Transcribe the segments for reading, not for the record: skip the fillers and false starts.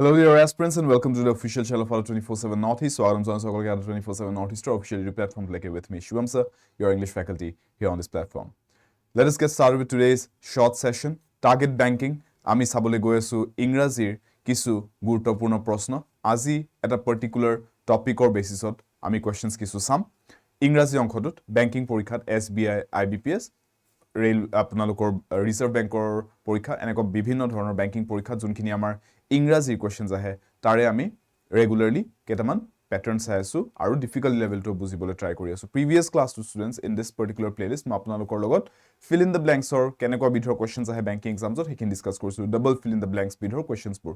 Hello, dear aspirants, and welcome to the official channel of Auto 24/7 Northeast. So, I'm Auto 24/7 Northeast, official YouTube platform with me, Shubham Sir, your English faculty here on this platform. Let us get started with today's short session. Target banking. Ami sabole goi asu Ingrazir kisu gurutopurno prashno. Aji eta particular topic or basis ot ami questions kisu sam. Ingrazi onkhodot banking porikhat SBI IBPS rail আপোনালোকৰ reserve বেংকৰ পৰীক্ষা এনেকৈ বিভিন্ন ধৰণৰ banking পৰীক্ষা যোনখিনি আমাৰ ইংৰাজী কোৱেশ্চনছ আহে তাৰে আমি ৰেগুলাৰলি কেটামান প্যাটাৰ্ন চাই আছো আৰু ডিফিকাল্ট লেভেলটো বুজিবলৈ ট্ৰাই কৰি আছো previous class to students in this particular playlist মই আপোনালোকৰ লগত ফিল ইন দ্য ব্ল্যাঙ্কছৰ কেনেকুৱা বিধৰ কোৱেশ্চনছ আহে বেংকিং এক্সামছত হেকিন ডিসকাস কৰিছো ডাবল ফিল ইন দ্য ব্ল্যাঙ্কছ বিধৰ কোৱেশ্চনছবোৰ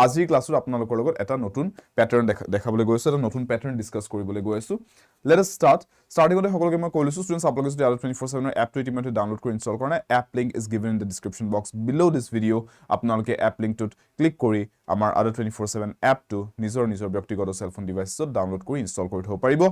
আজিৰ ক্লাছত আপোনালোকৰ লগত এটা নতুন প্যাটাৰ্ন দেখাবলৈ গৈছো এটা নতুন প্যাটাৰ্ন ডিসকাস কৰিবলৈ গৈ আছো লেট আস starting with সকলোকে মই কৈছো ষ্টুডেন্টস আপোনালোকে যদি Auto 24/7 ৰ এপটো ইতিমধ্যে ডাউনলোড কৰি ইনষ্টল কৰা নাই app link is given in the description box বিলো দিস ভিডিও আপোনালোকে এপ লিংকটোত ক্লিক কৰি আমাৰ Auto 24/7 এপটো নিজৰ ব্যক্তিগত সেলফোন ডিভাইচত ডাউনলোড কৰি ইনষ্টল কৰি থব পাৰিব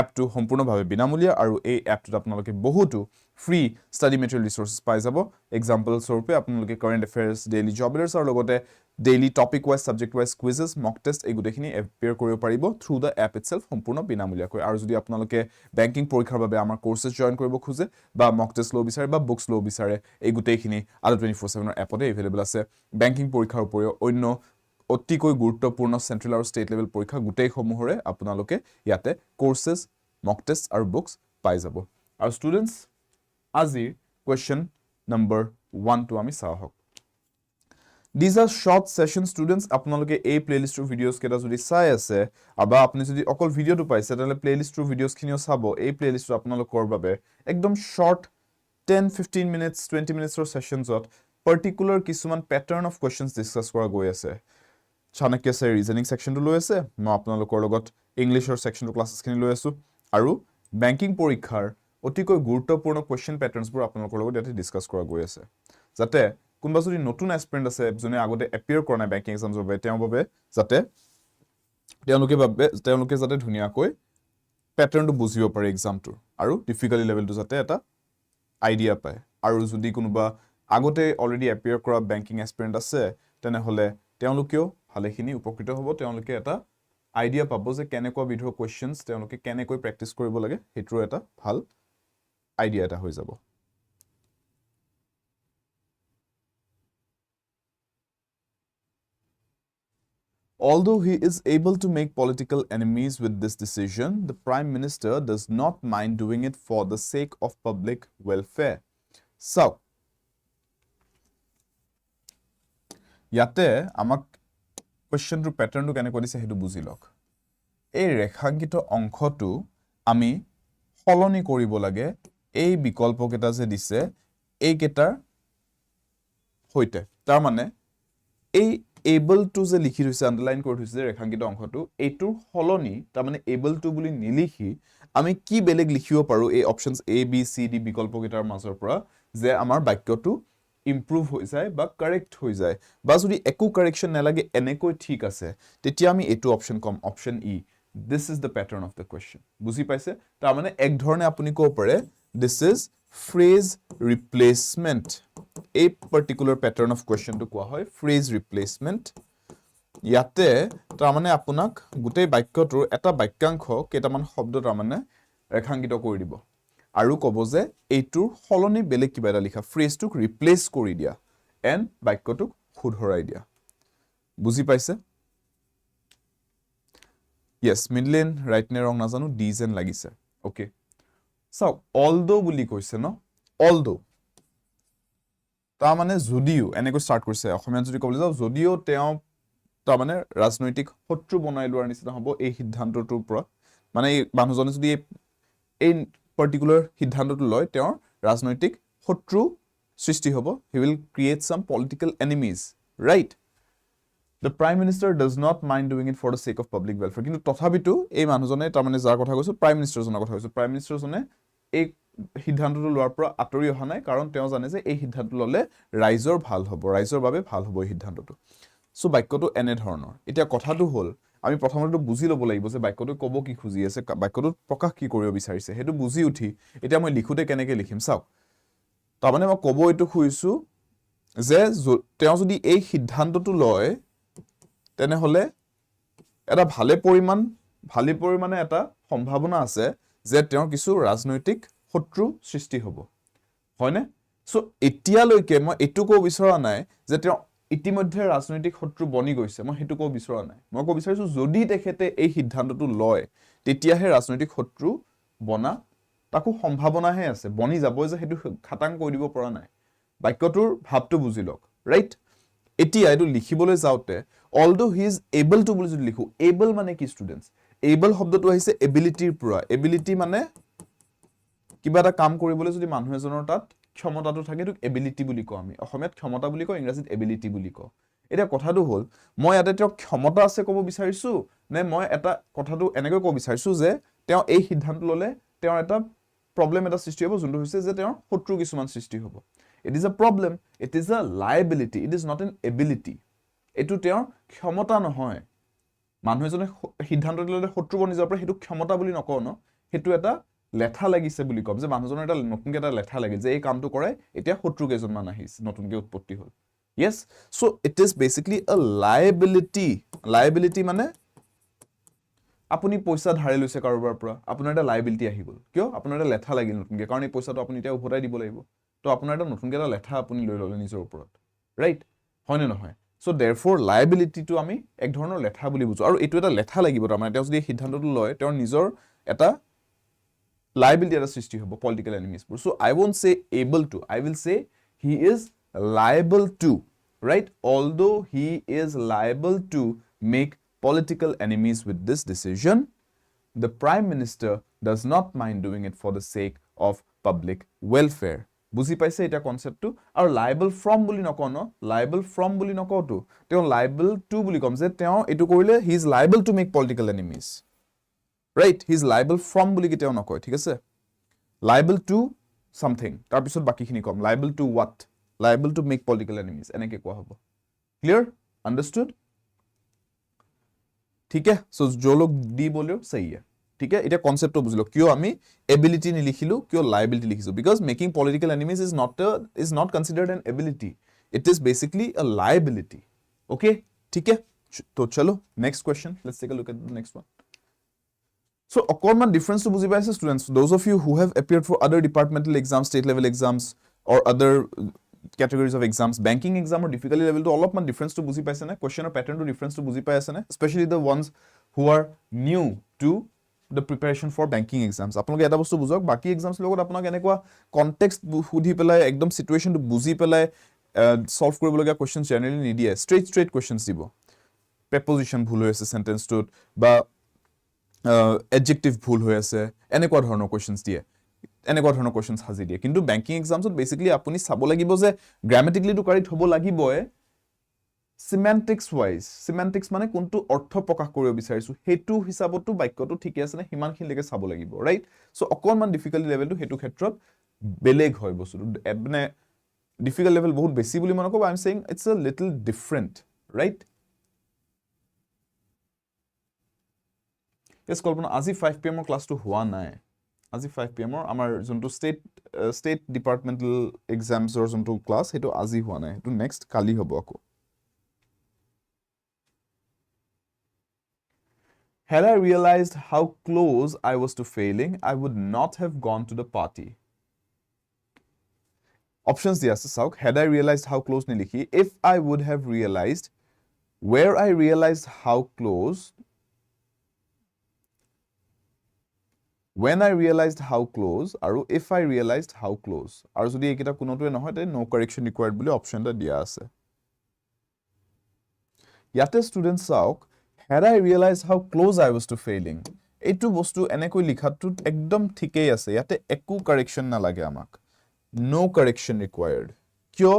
এপটো সম্পূৰ্ণভাৱে বিনামূলীয়া আৰু এই এপটোত আপোনালোকে বহুতো ফ্ৰী ষ্টাডি মেটেৰিয়েল ৰিসোৰ্সেছ পাই যাব এক্সাম্পল স্বৰূপে আপোনালোকে কাৰেন্ট এফেয়াৰ্স ডেইলি জব এলাৰ্টছ আৰু লগতে daily topic wise subject wise quizzes mock test এই গুটেখিনি এপিয়াৰ কৰিব পাৰিব থ্ৰু দা এপ ইটসেলফ সম্পূৰ্ণ বিনামূলীয়াকৈ আৰু যদি আপোনালোকে বেংকিং পৰীক্ষাৰ বাবে আমাৰ কোৰ্সেছ জয়েন কৰিব খোজে বা mock test লো বিচাৰে বা বুকস লো বিচাৰে এই গুটেখিনি Auto 24/7 ৰ এপতে এভেইলেবল আছে বেংকিং পৰীক্ষাৰ উপৰিও অন্য অতিকৈ গুৰুত্বপূৰ্ণ সেন্ট্ৰেল আৰু ষ্টেট লেভেল পৰীক্ষা গুটেই সমূহৰে আপোনালোকে ইয়াতে কোৰ্সেছ mock test আৰু বুকস পাই যাব আৰু ষ্টুডেন্টস আজিৰ কোৱেশ্চন নম্বৰ 1 টো আমি চাও হক These are short session students আপোনালোকে এই প্লেলিষ্টৰ ভিডিওস কেটা যদি চাই আছে আবা আপুনি যদি অকল ভিডিওটো পাইছে তাহলে প্লেলিষ্টৰ ভিডিওস খিনিও চাব এই প্লেলিষ্টৰ আপোনালোকৰ বাবে একদম শৰ্ট 10-15 minutes 20 minutes ৰ সেশনছত পাৰ্টিকুলাৰ কিছুমান প্যাটাৰ্ন অফ কোৱেশ্চনছ ডিসকাস কৰা গৈ আছে চাণক্য স্যাৰ ৰিজনিং সেকশনটো লৈ আছে মই আপোনালোকৰ লগত ইংলিছৰ সেকশনটো ক্লাছেছখিনি লৈ আছো আৰু বেংকিং পৰীক্ষাৰ অতিকৈ গুৰুত্বপূৰ্ণ কোৱেশ্চন প্যাটাৰ্নছবোৰ আপোনালোকৰ লগত ইয়াতে ডিসকাস কৰা গৈ আছে যাতে কোনবা যদি নতুন এসপিৰেন্ট আছে জনে আগতে এপিয়াৰ কৰা নাই বেংকিং এক্সামছৰ বাবে তেওঁৰ বাবে যাতে তেওঁলোকে যাতে ধুনিয়াকৈ প্যাটাৰ্নটো বুজিব পাৰে এক্সামটোৰ আৰু ডিফিকাল্টি লেভেলটো যাতে এটা আইডিয়া পায় আৰু যদি কোনোবা আগতে অলৰেডি এপিয়াৰ কৰা বেংকিং এসপিৰেন্ট আছে তেনেহলে তেওঁলোকেও ভালেখিনি উপকৃত হ'ব তেওঁলোকে এটা আইডিয়া পাব যে কেনেকুৱা বিধৰ কোৱেশ্চনছ তেওঁলোকে কেনেকৈ প্ৰেক্টিস কৰিব লাগে হেতু এটা ভাল আইডিয়া এটা হৈ যাব Although he is able to make political enemies with this decision, the Prime Minister does not mind doing it for the sake of public welfare. So, yate amak question to pattern to kene kodise hetu buzi lok. Ei rekhankito onkhotu ami holoni koribo lage ei bikolpo keta je dise ei ketar hoite. Tar mane ei able to যে লিখি হৈছে underline কৰি হৈছে ৰেখাঙ্কিত অংশটো এইটোৰ হলনি তাৰ মানে able to বুলি নিলিখি আমি কি বেলেগ লিখিব পাৰো এই অপচনস A B C D বিকল্প কেটাৰ মাজৰ পৰা যে আমাৰ বাক্যটো ইমপ্ৰুভ হৈ যায় বা কাৰেক্ট হৈ যায় বা যদি একো কাৰেকচন নালাগে এনেকৈ ঠিক আছে তেতিয়া আমি এটো option com option E this is the pattern of the question বুজি পাইছে তাৰ মানে এক ধৰণে আপুনি কব পাৰে this is phrase replacement a particular pattern of question to কোৱা হয় phrase replacement ইয়াতে তাৰ মানে আপোনাক গুটেই বাক্যটোৰ এটা বাক্যাংশ কেটামান শব্দ তাৰ মানে ৰেখাঙ্কিত কৰি দিব আৰু কব যে এইটোৰ হলনি বেলেগ কিবা এটা লিখা ফ্ৰেজটোক ৰিপ্লেস কৰি দিয়া এন্ড বাক্যটোক শুধৰাই দিয়া বুজি পাইছে yes midline right নে wrong নাজানো d যেন লাগিছে okay so although বুলি কৈছে ন although তা মানে যদিও এনেকৈ স্টাৰ্ট কৰিছে অসমীয়া যদি কবলৈ যাও যদিও তেওঁ তা মানে ৰাজনৈতিক শত্ৰু বনাই লোৱাৰ নিচিনা হ'ব এই সিদ্ধান্তটোৰ পৰা মানে মানুহজনে যদি এই পাৰ্টিকুলাৰ সিদ্ধান্তটো লয় তেওঁৰ ৰাজনৈতিক শত্ৰু সৃষ্টি হ'ব he will create some political enemies right the prime minister does not mind doing it for the sake of public welfare কিন্তু তথাপিতো এই মানুহজনে তা মানে যাৰ কথা কৈছো prime minister জনৰ কথা কৈছো prime minister জনে এই সিদ্ধান্তটো লোৱাৰ পৰা আতৰি অহা নাই কাৰণ তেওঁ জানে যে এই সিদ্ধান্ত ললে ৰাইজৰ ভাল হ'ব ৰাইজৰ বাবে ভাল হ'ব এই সিদ্ধান্তটো সো বাক্যটো এনে ধৰণৰ এতিয়া কথাটো হ'ল আমি প্ৰথমতে বুজি ল'ব লাগিব যে বাক্যটো কব কি খুজি আছে বাক্যটো প্ৰকাশ কি কৰিব বিচাৰিছে হেতু বুজি উঠি এতিয়া মই লিখোতে কেনেকৈ লিখিম চাও তাৰ মানে মই কব এইটো খুইছো যে তেওঁ যদি এই সিদ্ধান্তটো লয় তেনেহলে এটা ভালে পৰিমাণে এটা সম্ভাৱনা আছে যে তেওঁৰ কিছু ৰাজনৈতিক শত্ৰু সৃষ্টি হ'ব হয়নে সো এতিয়ালৈকে মই এটু কো বিচৰা নাই যে তেওঁ ইতিমধ্যে ৰাজনৈতিক শত্ৰু বনি গৈছে মই হেতু কো বিচৰা নাই মই কো বিচাৰিছো যদি তেখেতে এই সিদ্ধান্তটো লয় তেতিয়াহে ৰাজনৈতিক শত্ৰু বনা তাকো সম্ভাৱনাহে আছে বনি যাব যে হেতু খাটাং কৈ দিব পৰা নাই বাক্যটোৰ ভাৱটো বুজি লওক ৰাইট এতিয়া এটো লিখিবলৈ যাওতে although he is able to বুলি যদি লিখো able মানে কি ষ্টুডেন্টস able শব্দটো আহিছে এবিলিটিৰ পৰা এবিলিটি মানে কিবা এটা কাম কৰিবলৈ যদি মানুহ এজনৰ তাত ক্ষমতাটো থাকে তো এবিলিটি বুলি কও আমি অসমীয়াত ক্ষমতা বুলি কও ইংৰাজীত এবিলিটি বুলি কও এটা কথাটো হল মই ইয়াতে তেওঁ ক্ষমতা আছে কব বিচাৰিছো নে মই এটা কথাটো এনেকৈ কব বিচাৰিছো যে তেওঁ এই সিদ্ধান্ত ললে তেওঁ এটা প্ৰবলেম এটা সৃষ্টি হ'ব যোনটো হৈছে যে তেওঁৰ শত্ৰু কিছুমান সৃষ্টি হ'ব it is a problem it is a liability it is not an ability এটো তেওঁৰ ক্ষমতা নহয় মানুহ এজনে সিদ্ধান্ত ললে শত্ৰু বনি যাব পাৰে হেতু ক্ষমতা বুলি নকও ন হেতু এটা লেঠা লাগিছে বুলি কম যে মানুহজনৰ এটা নতুনকে এটা লেঠা লাগিল যে এই কামটো কৰে এতিয়া শত্ৰু কেজনমান আহিছে নতুনকে উৎপত্তি হ'ল yes so it is basically a liability মানে আপুনি পইচা ধাৰে লৈছে কাৰোবাৰ পৰা আপোনাৰ এটা লায়াবিলিটি আহি গল কিয় আপোনাৰ এটা লেঠা লাগিল নতুনকে কাৰণ এই পইচাটো আপুনি এতিয়া উভতাই দিব লাগিব তো আপোনাৰ এটা নতুনকে এটা লেঠা আপুনি লৈ ললে নিজৰ ওপৰত ৰাইট হয়নে নহয় so therefore liability to আমি এক ধৰণৰ লেঠা বুলি বুজো আৰু এটো এটা লেঠা লাগিব তাৰ মানে তেওঁ যদি সিদ্ধান্তটো লয় তেওঁৰ নিজৰ এটা liability এটা সৃষ্টি হ'ব political enemies so I won't say able to I will say he is liable to right although he is liable to make political enemies with this decision the prime minister does not mind doing it for the sake of public welfare বুজি পাইছে এটা কনসেপ্টটো আৰু liable from বুলি নকও ন liable from বুলি নকও তো তেওঁ লায়াবল টু বুলি কম যে তেওঁ এটো কৰিলে he is liable to make political enemies right he is liable from বুলি কি তেওঁ নকয় ঠিক আছে লায়াবল টু সামথিং তাৰ পিছত বাকিখিনি কম liable to what liable to make political enemies এনেকে কোৱা হ'ব ক্লিয়াৰ আন্ডাৰস্টুড ठीक है सो जो लोग डी बोलियो सही है ठीक है এটা কনসেপ্ট বুঝলো কিয় আমি এবিলিটি নি লিখিলো কিয় লায়াবিলিটি লিখিছো because making political enemies is not considered an ability it is basically a liability okay ठीक है तो चलो next question let's take a look at the next one so অকনমান ডিফারেন্স তো বুজি পাইছে students those of you who have appeared for other departmental exams state level exams or other categories of exams banking exam or difficulty level to অলপমান difference তো বুজি পাইছে না question or pattern to difference to বুজি পাই আছে না especially the ones who are new to the preparation for banking exams আপোনালোকে এটা বস্তু বুজক বাকি এক্সামস লগত আপোনাক এনেকুৱা কনটেক্সট বুজি পেলাই একদম সিচুৱেচন টু বুজি পেলাই সলভ কৰিব লগা কোৱেশ্চন জেনাৰেলি নিদিয়ে স্ট্ৰেইট কোৱেশ্চনস দিব প্ৰেপজিশন ভুল হৈ আছে সেন্টেন্সটোত বা এডজেক্টিভ ভুল হৈ আছে এনেকুৱা ধৰণৰ কোৱেশ্চনস দিয়ে এনেকুৱা ধৰণৰ কোৱেশ্চনস হাজি দিয়ে কিন্তু ব্যাংকিং এক্সামছত বেসিক্যালি আপুনি চাব লাগিব যে গ্ৰামেটিক্যালি টু কাৰেক্ট হ'ব লাগিবই semantics wise semantics মানে কোনটো অৰ্থ প্ৰকাশ কৰিব বিচাৰিছো হেতু হিচাপটো বাক্যটো ঠিক আছে না হিমানখিনলৈকে চাব লাগিব ৰাইট সো অকনমান ডিফিকাল্টি লেভেলটো হেতু ক্ষেত্ৰত বেলেগ হয় বস্তুটো মানে ডিফিকাল্ট লেভেল বহুত বেছি বুলি মনে কব I am saying it's a little different right এস কল্পনা আজি 5 pm ক্লাসটো হোৱা নাই আজি 5 pm আমাৰ যোনটো ষ্টেট ডিপাৰ্টমেন্টাল এক্সামছৰ যোনটো ক্লাস হেতু আজি হোৱা নাই হেতু নেক্সট কালি হ'ব আকৌ Had I realized how close I was to failing, I would not have gone to the party. Options diya ase sauk. Had I realized how close ni likhi. If I would have realized, where I realized how close, when I realized how close, aru if I realized how close. Aru jodi ekita kunotoe nohoy te no correction required boli option ta diya ase. Yate students sauk. Had I realized how close I was to failing, etu bostu enekoi likhattu ekdom thikei ase yate eku correction na lage amak no correction required kyo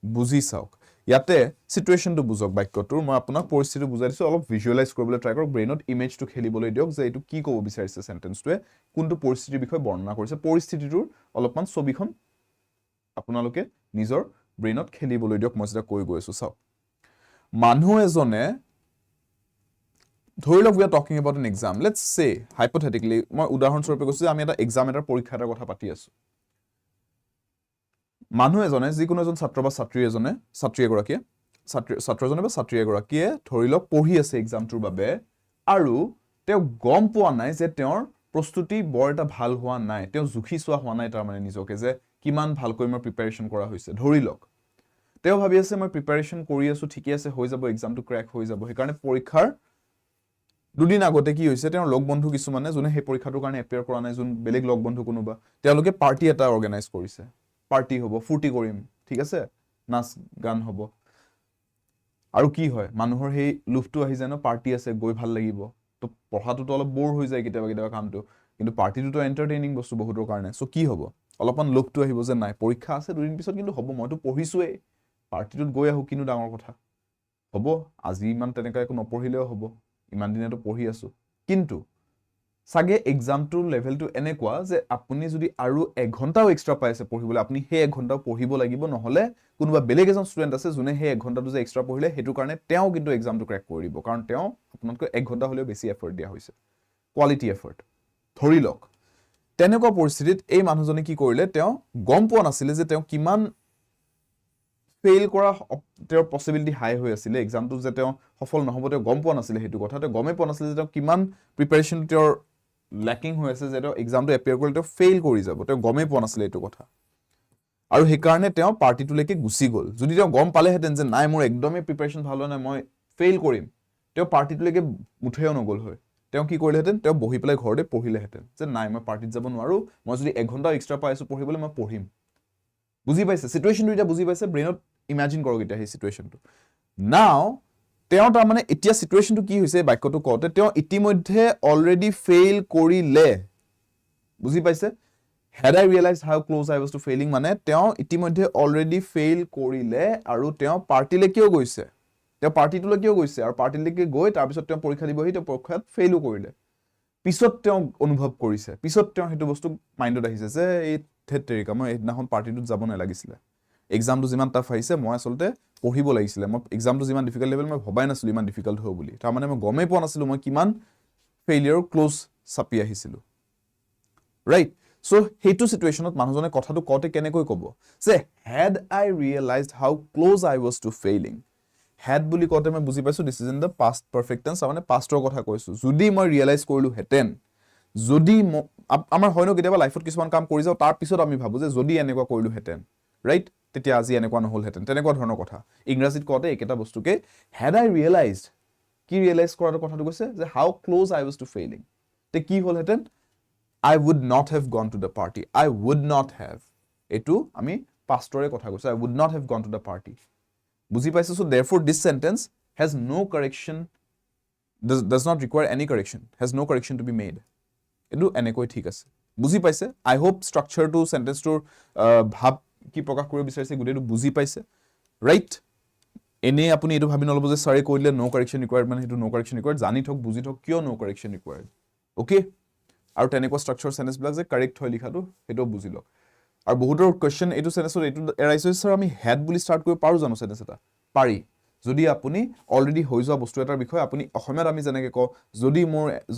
buji sauk yate situation to bujok bakyotur moi apunak poristiti bujai disu olop visualize koribole try korok brainot image to khelibole diok je etu ki kobo bisarise sentence to kuntu poristiti bikhoy bornona korise poristititur olopman sobikhon apunaloke nijor brainot khelibole diok moi jeta koi goisu sauk manhu ezone ধৰি লওক we are talking about an exam let's say hypothetically মই উদাহৰণ স্বৰূপে কৈছো আমি এটা exam এটাৰ পৰীক্ষা এটাৰ কথা পাতি আছো মানুহ এজনে যিকোনো এজন ছাত্ৰ বা ছাত্ৰী এজনে ছাত্ৰী এগৰাকীয়ে ছাত্ৰজনে বা ছাত্ৰী এগৰাকীয়ে ধৰি লওক পঢ়ি আছে এক্সামটোৰ বাবে আৰু তেওঁ গম পোৱা নাই যে তেওঁৰ প্ৰস্তুতি বৰ এটা ভাল হোৱা নাই তেওঁ জুখি চোৱা হোৱা নাই তাৰ মানে নিজকে যে কিমান ভালকৈ মই প্ৰিপাৰেচন কৰা হৈছে ধৰি লওক তেওঁ ভাবি আছে মই প্ৰিপাৰেচন কৰি আছো ঠিকই আছে হৈ যাব এক্সামটো ক্ৰ্যাক হৈ যাব সেইকাৰণে পৰীক্ষাৰ দুদিন আগতে কি হৈছে তেওঁৰ লগ বন্ধু কিছুমানে যোনে সেই পৰীক্ষাটোৰ কাৰণে এপিয়াৰ কৰা নাই যোন বেলেগ লগ বন্ধু কোনোবা তেওঁলোকে পাৰ্টি এটা অৰ্গানাইজ কৰিছে পাৰ্টি হ'ব ফূৰ্তি কৰিম ঠিক আছে নাচ গান হ'ব আৰু কি হয় মানুহৰ সেই লুফটো আহি যায় ন পাৰ্টি আছে গৈ ভাল লাগিব তো পঢ়াটোতো অলপ বৰ হৈ যায় কেতিয়াবা কামটো কিন্তু পাৰ্টিটোতো এন্টাৰটেইনিং বস্তু বহুতৰ কাৰণে সো কি হ'ব অলপমান লুফটো আহিব যে নাই পৰীক্ষা আছে দুদিন পিছত কিন্তু হ'ব মইতো পঢ়িছোৱেই পাৰ্টিটোত গৈ আহো কিনো ডাঙৰ কথা হ'ব আজি ইমান তেনেকা একো নপঢ়িলেও হ'ব ইমান দিনেতো পঢ়ি আছো কিন্তু সাগে এক্সামটোৰ লেভেলটো এনেকুৱা যে আপুনি যদি আৰু 1 ঘণ্টাও এক্সট্ৰা পাইছে পঢ়িবলৈ আপুনি সেই 1 ঘণ্টাও পঢ়িব লাগিব নহলে কোনোবা বেলেগ এজন ষ্টুডেন্ট আছে যোনে সেই 1 ঘণ্টাটো যে এক্সট্ৰা পঢ়িলে হেতু কাৰণে তেওঁ কিন্তু এক্সামটো ক্ৰ্যাক কৰি দিব কাৰণ তেওঁ আপোনাতকৈ 1 ঘণ্টা হলেও বেছি এফৰ্ট দিয়া হৈছে কোৱালিটি এফৰ্ট ধৰি লওক তেনেকুৱা পৰিস্থিতিত এই মানুহজনে কি কৰিলে তেওঁ গম পোৱা নাছিলে যে তেওঁ কিমান ফেইল কৰা তেওঁৰ পসিবিলিটি হাই হৈ আছিল এক্সামটো যে তেওঁ সফল নহব তেওঁ গম পোৱা নাছিলে হেতু কথা তেওঁ গমে পোৱা নাছিলে যে তেওঁ কিমান প্ৰিপাৰেচন তেওঁৰ ল্যাকিং হৈ আছে যে তেওঁ এক্সামটো এপিয়াৰ কৰিলে তেওঁ ফেইল কৰি যাব তেওঁ গমে পোৱা নাছিলে এইটো কথা আৰু সেই কাৰণে তেওঁ পাৰ্টিটোলৈকে গুচি গ'ল যদি তেওঁ গম পালেহেঁতেন যে নাই মোৰ একদমই প্ৰিপাৰেচন ভাল হোৱা নাই মই ফেইল কৰিম তেওঁ পাৰ্টিটোলৈকে মুঠেও নগ'ল হয় তেওঁ কি কৰিলেহেঁতেন তেওঁ বহি পেলাই ঘৰতে পঢ়িলেহেঁতেন যে নাই মই পাৰ্টিত যাব নোৱাৰো মই যদি 1 ঘণ্টা এক্সট্ৰা পাইছো পঢ়িবলৈ মই পঢ়িম বুজি পাইছে সিচুৱেশনটো এটা বুজি পাইছে ব্ৰেইনত ইমাজিন কৰক এটা সেই সিচুৱেশনটো নাও তেওঁ তাৰ মানে এতিয়া সিচুৱেশনটো কি হৈছে বাক্যটো কওঁতে তেওঁ ইতিমধ্যে অলৰেডি ফেইল কৰিলে বুজি পাইছে had I realized how close I was to failing মানে তেওঁ ইতিমধ্যে অলৰেডি ফেইল কৰিলে আৰু তেওঁ পাৰ্টিলে কিয় গৈছে তেওঁ পাৰ্টিটোলৈ কিয় গৈছে আৰু পাৰ্টিলৈকে গৈ তাৰ পিছত তেওঁ পৰীক্ষা দিবহি তেওঁ পৰীক্ষাত ফেইলো কৰিলে পিছত তেওঁ অনুভৱ কৰিছে পিছত তেওঁ হেতু বস্তু মাইন্ডত আহিছে যে এই থেতেৰিকা মই এদিনাখন পাৰ্টিটোত যাব নালাগিছিলে এক্সামটো যিমান টাফ আহিছে মই আসলতে পঢ়িব লাগিছিলে মই এক্সামটো যিমান ডিফিকাল্ট লেভেল মই ভবাই নাছিলো ইমান ডিফিকাল্ট হ'ব বুলি তাৰ মানে মই গমেই পোৱা নাছিলো মই কিমান ফেইলিয়ৰ ক্লোজ চাপি আহিছিলো ৰাইট সো হেতু সিচুৱেশনত মানুহজনে কথাটো কওঁতে কেনেকৈ ক'ব যে had I realized how close I was to failing had বুলি কওঁতে মই বুজি পাইছো this is in the past perfect tense মানে পাষ্টৰ কথা কৈছো যদি মই ৰিয়েলাইজ কৰিলো হেতেন যদি আমাৰ হয়নো কেতিয়াবা লাইফত কিছুমান কাম কৰি যাও তাৰ পিছত আমি ভাবো যে যদি এনেকুৱা কৰিলো হেতেন ৰাইট তেতিয়া আজি এনেকুৱা নহল হেতেন তেনেকুৱা ধৰণৰ কথা ইংৰাজীত কওঁতে একেটা বস্তুকে had I realized কি ৰিয়েলাইজ কৰাৰ কথাটো কৈছে যে how close I was to failing তে কি হল হেতেন I would not have gone to the party I would not have etu ami pastore kotha koisu I would not have gone to the party buji paise so therefore this sentence has no correction does not require any correction has no correction to be made etu enekoi thik ase buji paise I hope structure to sentence to bhab ki prakash koribo bicharise gute etu buji paise right ene apuni etu bhabi nolabo je sorry koile no correction required mane etu no correction required jani thok buji thok kyo no correction required okay আৰু তেনেকুৱা structure sentence বিলাক যে correct হয় লিখাটো হেটো বুজি লওক আৰু বহুতৰ কোৱেশ্চন এটো সেন্টেন্সৰ এটো এৰাইছে স্যাৰ আমি হেড বুলি স্টাৰ্ট কৰিব পাৰো জানো সেন্টেন্স এটা পাৰি যদি আপুনি অলৰেডি হৈ যোৱা বস্তু এটাৰ বিষয়ে আপুনি অসমত আমি যেনেকৈ ক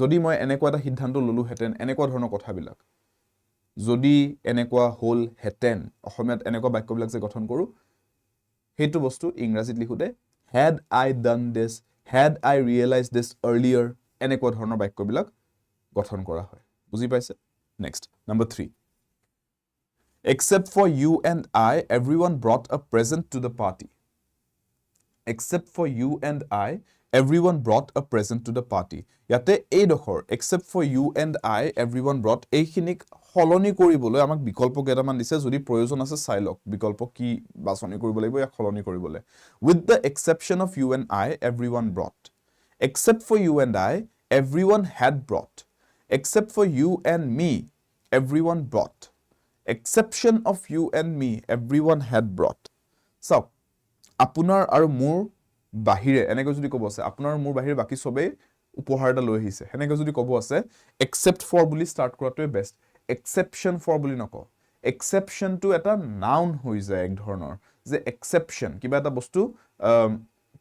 যদি মই এনেকুৱা এটা সিদ্ধান্ত ললো হেতেন এনেকুৱা ধৰণৰ কথাবিলাক যদি এনেকুৱা হল হেতেন অসমত এনেকুৱা বাক্যবিলাক যে গঠন কৰো হেতু বস্তু ইংৰাজীত লিখোতে had I done this had I realized this earlier এনেকুৱা ধৰণৰ বাক্যবিলাক গঠন কৰা হয় বুজি পাইছে next number 3 except for you and I everyone brought a present to the party except for you and I everyone brought a present to the party yate ei dokhor except for you and I everyone brought ei khinik holoni koribole amak bikolpo ketaman dise jodi proyojon ase sailok bikolpo ki basoni koribole laibo ya holoni koribole with the exception of you and I everyone brought except for you and I everyone had brought except for you and me everyone brought exception of you and me everyone had brought so apunar aru mur bahire eneko jodi kobo ase apunar mur bahire baki sobe উপহার এটা লৈ আহিছে হেনেকে যদি কব আছে except for বুলি start কৰাটোৱে বেস্ট exception for বুলি নক exception to এটা নাউন হৈ যায় এক ধৰণৰ যে exception কিবা এটা বস্তু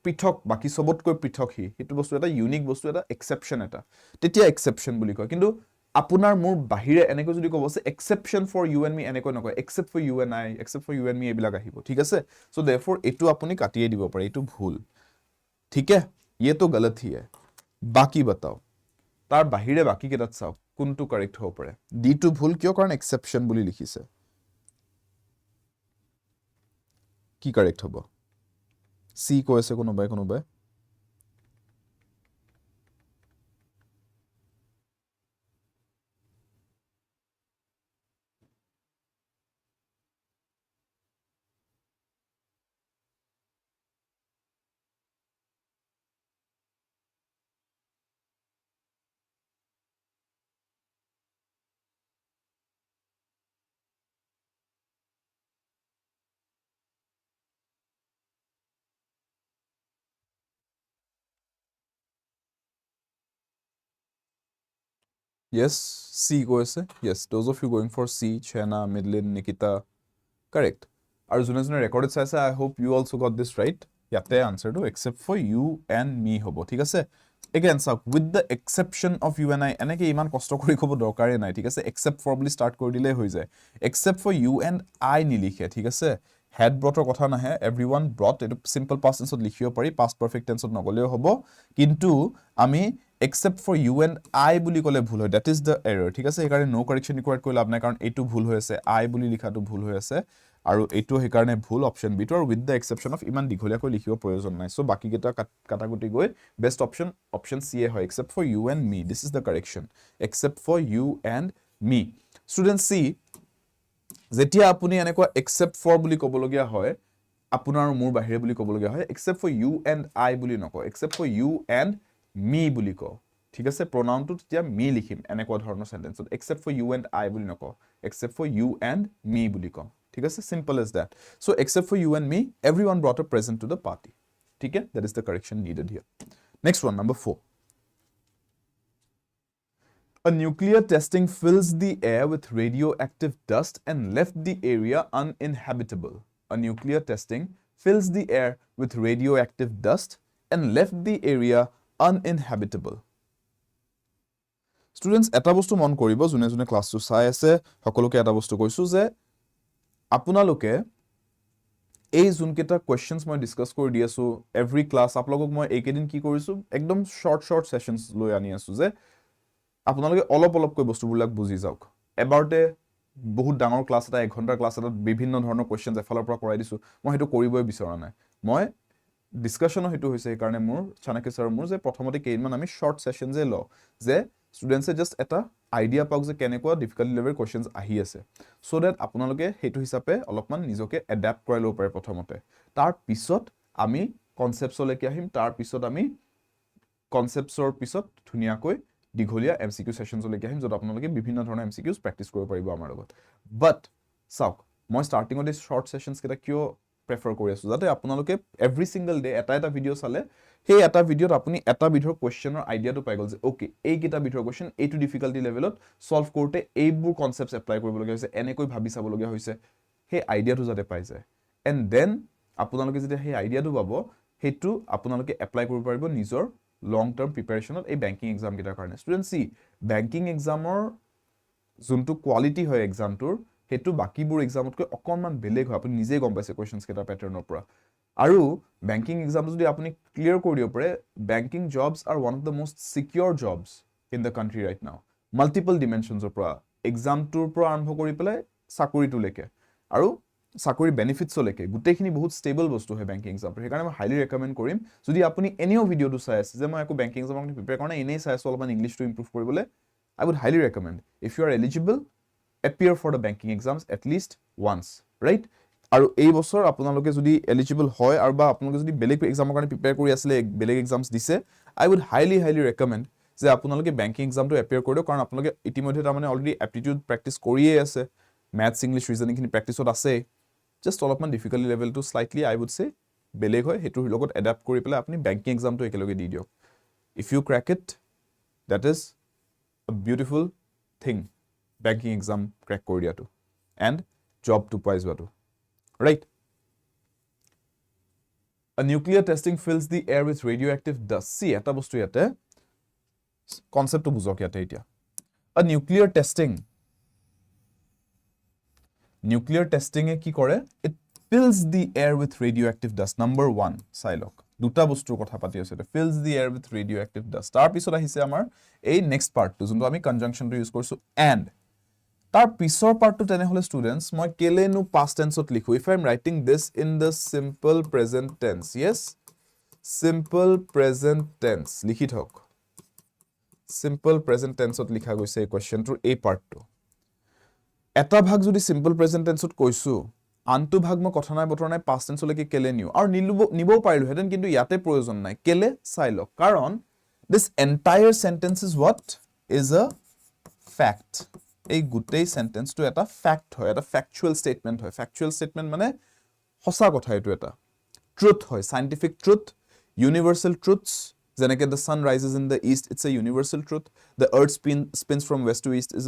পৃথক বাকি সবতকৈ পৃথক হি হেতু বস্তু এটা ইউনিক বস্তু এটা exception এটা তেতিয়া exception বুলি কয় কিন্তু আপোনাৰ মোৰ বাহিৰে এনেকৈ যদি ক'ব আছে exception for you and me এনেকৈ নকয় except for you and I except for you and me এইবিলাক আহিব ঠিক আছে so therefore এইটো আপুনি কাটিয়ে দিব পাৰে এইটো ভুল ঠিক है ये तो गलत ही है बाकी बताओ তাৰ বাহিৰে বাকি কেইটাত চাওক কোনটো কাৰেক্ট হ'ব পাৰে ডি টো ভুল কিয় কাৰণ exception বুলি লিখিছে কি কাৰেক্ট হ'ব সি কৈছে কোনোবাই Yes, C কৈছে. Yes, those of you going for C, Chena, Midlin, Nikita, correct. আৰু যোনে যোনে ৰেকৰ্ডেড চাইছে I hope you also got this right. ইয়াতে আনসাৰটো except for you and me হ'ব ঠিক আছে again চাওক with the exception of you and I এনেকৈ ইমান কষ্ট কৰি ক'ব দৰকাৰে নাই ঠিক আছে except for বুলি ষ্টাৰ্ট কৰি দিলে হৈ যায় except for you and I নিলিখে ঠিক আছে had brought কথা নাহে everyone brought এটো simple past tense ত লিখিব পাৰি past perfect tense ত নগলেও হ'ব কিন্তু আমি except for you and I বুলি ক'লে ভুল হয় that is the error ঠিক আছে সেইকাৰণে no correction required কৰি লাভ নাই কাৰণ এইটো ভুল হৈ আছে I বুলি লিখাটো ভুল হৈ আছে আৰু এইটো সেইকাৰণে ভুল অপচন বি টো আৰু উইথ দ্য এক্সেপচন অফ ইমান দীঘলীয়াকৈ লিখিব প্ৰয়োজন নাই সো বাকি কেইটা কাটাকুটি গৈ বেষ্ট অপচন সি এ হয় except for you and me this is the correction except for you and me student সি যেতিয়া আপুনি এনেকুৱা এক্সেপ্ট ফৰ বুলি ক'বলগীয়া হয় আপোনাৰ মোৰ বাহিৰে বুলি ক'বলগীয়া হয় এক্সেপ্ট ফৰ ইউ এণ্ড আই বুলি নকওঁ এক্সেপ্ট ফৰ ইউ এণ্ড মি বুলি কওঁ ঠিক আছে প্ৰনাউনটো তেতিয়া মি লিখিম এনেকুৱা ধৰণৰ সেন্টেন্সত এক্সেপ্ট ফৰ ইউ এণ্ড আই বুলি নকওঁ এক্সেপ্ট ফৰ ইউ এণ্ড মি বুলি কওঁ ঠিক আছে simple as that so except for you and me everyone brought a present to the party ठीक है that is the correction needed here next one number 4 a nuclear testing fills the air with radioactive dust and left the area uninhabitable a nuclear testing fills the air with radioactive dust and left the area uninhabitable students এটা বস্তু মন কৰিব জুনে জুনে ক্লাছটো চাই আছে সকলোকে এটা বস্তু কৈছো যে আপোনালোকে এই জুনকেটা কোৱেশ্চনছ মই ডিসকাস কৰি দি আছো এভৰি ক্লাছ আপোনালোকক মই এইকেদিন কি কৰিছো একদম শৰ্ট সেশনছ লৈ আনি আছো যে আপোনালোকে অলপ বস্তুবিলাক বুজি যাওক এবাৰতে বহুত ডাঙৰ ক্লাছ এটা 1 ঘণ্টাৰ ক্লাছ এটা বিভিন্ন ধৰণৰ কোৱেশ্চনছ এফালৰ পৰা কৰাই দিছো মই হেতু কৰিবই বিচৰা নাই মই ডিসকাশন হেতু হৈছে এই কাৰণে মোৰ চাণক্য স্যাৰ মোৰ যে প্ৰথমতে কেইমান আমি শৰ্ট সেশনজে ল যে স্টুডেন্টসে জাস্ট এটা আইডিয়া পাওক যে কেনেকুৱা ডিফিকাল্টি লেভেল কোৱেশ্চনছ আহি আছে সো দ্যাট আপোনালোকে হেতু হিচাপে অলপমান নিজকে এডাপ্ট কৰাই লব পাৰে প্ৰথমতে তাৰ পিছত আমি কনসেপ্টছলৈকে আহিম তাৰ পিছত আমি কনসেপ্টছৰ পিছত ধুনিয়াকৈ দীঘলীয়া এমসিকিউ সেশনছলৈকে আহিম যত আপোনালোকে বিভিন্ন ধৰণৰ এমসিকিউজ প্ৰেক্টিস কৰিব পাৰিব আমাৰ লগত বাট চাওক মই ষ্টাৰ্টিংত এই শৰ্ট সেশনছ কেটা কিয় প্ৰেফাৰ কৰি আছো যাতে আপোনালোকে এভৰি সিঙ্গল ডে এটা ভিডিও চালে সেই এটা ভিডিওত আপুনি এটা বিধৰ কোৱেশ্চনৰ আইডিয়াটো পাই গল যে ওকে এই কিটা বিধৰ কোৱেশ্চন এইটো ডিফিকাল্টি লেভেলত সলভ কৰোতে এইবোৰ কনসেপ্টছ এপ্লাই কৰিব লগা হৈছে এনেকৈ ভাবি চাব লগা হৈছে সেই আইডিয়াটো যাতে পাই যায় এণ্ড দেন আপোনালোকে যেতিয়া সেই আইডিয়াটো পাব হেতু আপোনালোকে এপ্লাই কৰিব পাৰিব নিজৰ লং টাৰ্ম প্ৰিপাৰেচনত এই বেংকিং এক্সাম কিটাৰ কাৰণে ষ্টুডেন্ট সি বেংকিং এক্সামৰ যোনটো কোৱালিটি হয় এক্সামটোৰ হেতু বাকিবোৰ এক্সামতকৈ অকনমান বেলেগ হয় আপুনি নিজে গম পাইছে কোৱেশ্চনছ কেটা প্যাটাৰ্নৰ পৰা আৰু বেংকিং এক্সাম যদি আপুনি ক্লিয়াৰ কৰি দিব পাৰে banking jobs are one of the most secure jobs in the country right now multiple ডিমেনশনছৰ পৰা এক্সামটোৰ পৰা আৰম্ভ কৰি পেলাই চাকৰিটোলৈকে আৰু চাকৰি বেনিফিটছলৈকে গোটেইখিনি বহুত ষ্টেবল বস্তু হয় বেংকিং এক্সাম সেইকাৰণে মই হাইলি ৰেকমেণ্ড কৰিম যদি আপুনি এনেও ভিডিওটো চাই আছে যে মই একো বেংকিং এক্সামৰ কাৰণে প্ৰিপেয়াৰ কৰা নাই এনেই চাই আছো অলপমান ইংলিছটো ইমপ্ৰুভ কৰিবলৈ I would highly recommend if you are eligible appear for the banking exams at least once right আৰু এই বছৰ আপোনালোকে যদি এলিজিবল হয় আৰু বা আপোনালোকে যদি বেলেগ এক্সামৰ কাৰণে প্ৰিপেয়াৰ কৰি আসলে বেলেগ এক্সামছ দিছে I would highly recommend যে আপোনালোকে বেংকিং এক্সামটো এপিয়াৰ কৰিও কাৰণ আপোনালোকে ইতিমধ্যে তাৰমানে অলৰেডি এপ্টিটিউড প্ৰেক্টিস কৰিয়ে আছে ম্যাথছ ইংলিশ ৰিজনিং খিনি প্ৰেক্টিছত আছে জাস্ট অলপমান ডিফিকাল্টি লেভেলটো স্লাইটলি I would say বেলেগ হয় হেতুৰ লগত এডাপ্ট কৰি পেলাই আপুনি বেংকিং এক্সামটো একেলগে দি দিয়ক if you crack it that is a beautiful thing banking exam crack কৰি দিয়াটো and job to পাই যোৱাটো right a nuclear testing fills the air with radioactive dust see এটা বস্তু ইয়াতে কনসেপ্টটো বুঝক ইয়াতে এতিয়া A nuclear testing এ কি কৰে it fills the air with radioactive dust number 1 চাই লওক দুটা বস্তুৰ কথা পাতি আছে fills the air with radioactive dust তাৰ পিছত আহিছে আমাৰ এই নেক্সট পাৰ্টটো যোনটো আমি কনজাংশনটো ইউজ কৰিছো and তাৰ পিছৰ পাৰ্টটো তেনেহলে ষ্টুডেন্টস মই কেলেনো past tenseত লিখো if I am writing this in the simple present tense yes simple present tense লিখি থক simple present tenseত লিখা গৈছে এই কোৱেশ্চনটোৰ এই পাৰ্টটো এটা ভাগ যদি simple present tenseত কৈছো আনটো ভাগ মই কথা নাই বতৰা নাই past tense লৈকে কেলে নিও আৰু নিবও পাৰিলো হেতেন কিন্তু ইয়াতে প্ৰয়োজন নাই কেলে চাই লওক কাৰণ this entire sentence is what is a fact এই গোটেই সেন্টেন্সটো এটা ফ্যাক্ট হয় এটা ফ্যাকচুয়াল স্টেটমেন্ট হয় ফ্যাকচুয়াল স্টেটমেন্ট মানে সঁচা কথা এটো এটা ট্ৰুথ হয় সাইন্টিফিক ট্ৰুথ ইউনিভাৰ্সাল ট্ৰুথস যেনেকে the sun rises in the east it's a universal truth the earth spins from west to east is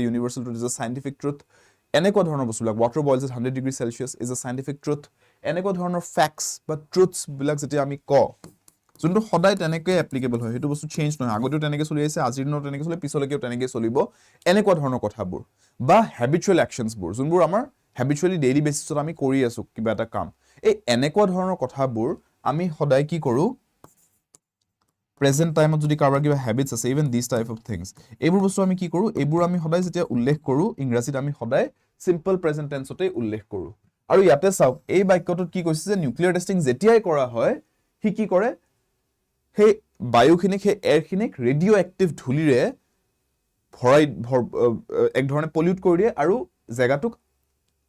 a universal truth is a scientific truth এনেকুৱা ধৰণৰ বস্তুবিলাক water boils at 100 degrees celsius is a scientific truth এনেকুৱা ধৰণৰ facts বা truths বিলাক যেতিয়া আমি ক যোনটো সদায় তেনেকৈ এপ্লিকেবল হয় হেতু বস্তু চেঞ্জ নহয় আগতেও তেনেকৈ চলি আছে আজিৰ দিনত তেনেকৈ চলে পিছলৈকেও তেনেকৈ চলিব এনেকুৱা ধৰণৰ কথাবোৰ বা হ্যাবিচুয়াল অ্যাকশনছবোৰ যোনবোৰ আমাৰ হ্যাবিচুয়ালি ডেইলি বেসিছত আমি কৰি আছো কিবা এটা কাম এই এনেকুৱা ধৰণৰ কথাবোৰ আমি সদায় কি কৰো প্ৰেজেন্ট টাইমত যদি কাৰোবাৰ কিবা হ্যাবিটস আছে even this type of things এইবোৰ বস্তু আমি কি কৰো এইবোৰ আমি সদায় যেতিয়া উল্লেখ কৰো ইংৰাজীত আমি সদায় সিম্পল প্ৰেজেন্ট টেন্সতে উল্লেখ কৰো আৰু ইয়াতে চাওক এই বাক্যটোত কি কৈছে যে নিউক্লিয়াৰ টেস্টিং যেতিয়াই কৰা হয় হি কি কৰে হে বায়ুখিনিক হে এয়াৰখিনিক ৰেডিও এক্টিভ ধুলিৰে ভৰাই এক ধৰণে পলিউট কৰি দিয়ে আৰু জায়গাটোক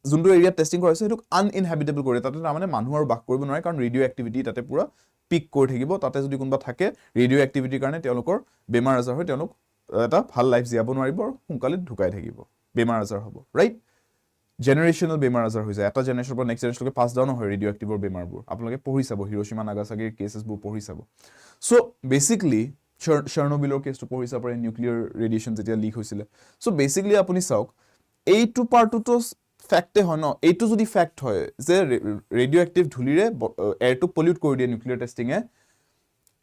যোনটো এৰিয়া টেস্টিং কৰা হৈছে হেতুক আনইনহেবিটেবল কৰি তাতে মানে মানুহ আৰু বাস কৰিব নোৱাৰে কাৰণ ৰেডিও এক্টিভিটি তাতে পুৰা পিক কৰি থাকিব তাতে যদি কোনবা থাকে ৰেডিও এক্টিভিটিৰ কাৰণে তেওঁলোকৰ বেমাৰ আজাৰ হয় তেওঁলোক এটা ভাল লাইফ জিয়াব নোৱাৰিব আৰু সোনকালে ঢুকাই থাকিব বেমাৰ আজাৰ হ'ব ৰাইট জেনাৰেশনাল বেমাৰ আজাৰ হৈ যায় এটা জেনাৰেশনৰ পৰা নেক্সট জেনাৰেশনলৈকে পাস ডাউন হয় ৰেডিও এক্টিভৰ বেমাৰবোৰ আপোনালোকে পঢ়ি চাব হিৰোশিমা নাগাসাকিৰ কেসেছবোৰ পঢ়ি চাব সো বেসিক্যালি চাৰ্নোবিলৰ কেছটো পঢ়ি চাব পাৰে নিউক্লিয়াৰ ৰেডিয়েশন যেতিয়া লিক হৈছিল সো বেসিক্যালি আপুনি চাওক এইটো পাৰ্টটো ফ্যাক্টে হয় ন এইটো যদি ফ্যাক্ট হয় যে ৰেডিও এক্টিভ ধুলিৰে এয়াৰটো পলিউট কৰি দিয়ে নিউক্লিয়াৰ টেস্টিংয়ে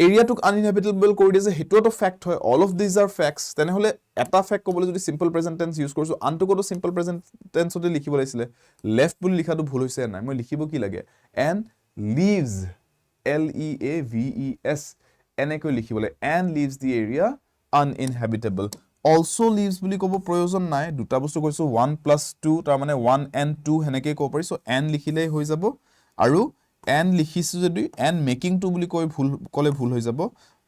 এৰিয়াটোক আনইনহেবিটেবল কৰি দিয়ে যে হেতুটো ফ্যাক্ট হয় all of this R facts তেনেহলে এটা ফ্যাক্ট কবলৈ যদি সিম্পল প্ৰেজেন্ট টেন্স ইউজ কৰিছো আনটো কোটো সিম্পল প্ৰেজেন্ট টেন্সতে লিখিব লাগিছিল লেফট বুলি লিখাটো ভুল হৈছে নাই মই লিখিব কি লাগে and leaves L E A V E S এনেকৈ লিখিবলৈ and leaves the area uninhabitable also leaves বুলি ক'ব প্ৰয়োজন নাই দুটা বস্তু কৈছো 1 + 2 তাৰ মানে 1 and 2 হেনেকৈ ক'ব পাৰি সো and লিখিলেই হৈ যাব আৰু and লিখিছো যদি and making to বুলি ক'লে ভুল হৈ যাব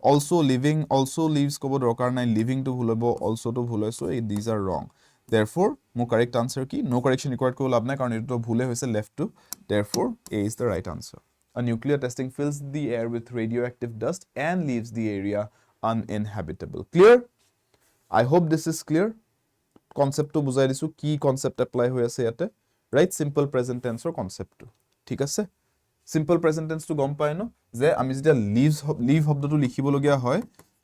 also living also leaves ক'ব দৰকাৰ নাই living to ভুল হ'ব also to ভুল হয় so these are wrong therefore মোৰ correct answer কি no correction required কৰিব লাভ নাই কাৰণ এটো ভুলে হৈছে left to therefore A is the right answer A nuclear testing fills the air with radioactive dust and leaves the area uninhabitable. Clear? I hope this is clear. Concept to bujai disu ki concept apply hoy ase yate. Right? Simple present tense or concept to. Thik ase? Simple present tense to gom pai no je ami jeta leave শব্দটো লিখিবলগিয়া হয়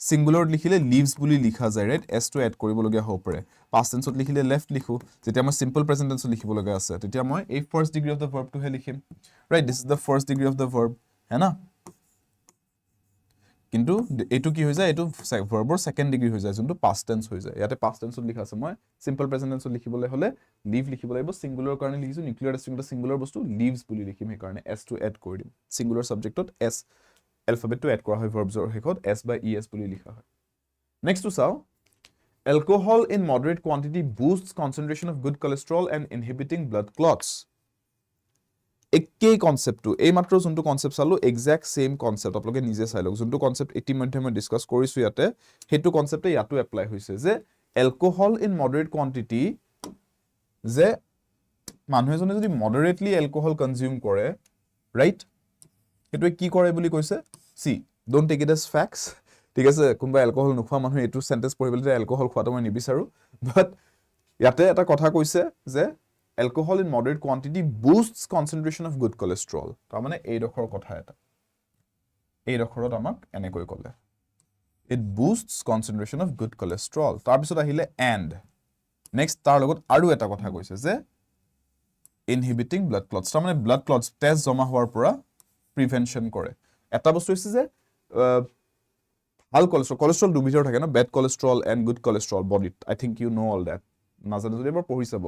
singular লিখিলে leaves বুলি লিখা যায় right s to add কৰিবলগিয়া হ'ব পাৰে past tense ত লিখিলে left লিখো যেতিয়া মই simple present tense লিখিবলগিয়া আছে তেতিয়া মই এই first degree of the verb to হে লিখিম right this is the first degree of the verb है ना কিন্তু এটো কি হৈ যায় এটো ভাৰ্বৰ সেকেন্ড ডিগ্ৰী হৈ যায় যোনটো past tense হৈ যায় ইয়াতে past tense লিখা আছে মই simple present tense লিখিবলৈ হলে leave লিখিব লাগিব সিঙ্গুলাৰ কাৰণে লিখিছো নিউক্লিয়াৰ টেস্টিং এটা সিঙ্গুলাৰ বস্তু leaves বুলি লিখিম হে কাৰণে s to add কৰি দিম singular সাবজেক্টত s alphabet to add কৰা হয় verbs or হেকত s by es বুলি লিখা হয় next to চাও alcohol in moderate quantity boosts concentration of good cholesterol and inhibiting blood clots একেই কনসেপ্টটো এই মাত্ৰ যোনটো কনসেপ্ট চালো এক্সাক্ট সেম কনসেপ্ট আপোনালোকে নিজে চাই লওক যোনটো কনসেপ্ট ইতিমধ্যে মই ডিসকাস কৰিছো ইয়াতে হেতু কনসেপ্টে ইয়াতো এপ্লাই হৈছে যে alcohol in moderate quantity যে মানুহে জনে যদি মডাৰেটলি alcohol কনজিউম কৰে ৰাইট হেতু কি কৰে বুলি কৈছে সি don't take it as facts ঠিক আছে কোনবা alcohol নোখোৱা মানুহ এটো সেন্টেন্স পঢ়িবলৈ alcohol খোৱাটো মই নিবিচাৰো বাট ইয়াতে এটা কথা কৈছে যে alcohol in moderate quantity boosts concentration of good cholesterol তাৰ মানে এই ৰখৰ কথা এটা এই ৰখৰত আমাক এনেকৈ ক'লে it boosts concentration of good cholesterol তাৰ পিছত আহিলে and next তাৰ লগত আৰু এটা কথা কৈছে যে inhibiting blood clots তাৰ মানে blood clots তেজ জমা হোৱাৰ পৰা প্ৰিভেনশন কৰে এটা বস্তু হৈছে যে ভাল কোলেষ্ট্ৰল দুবিধৰ থাকে ন bad cholesterol and good cholesterol বডিত I think you know all that নাজানো যদি এবাৰ পঢ়ি চাব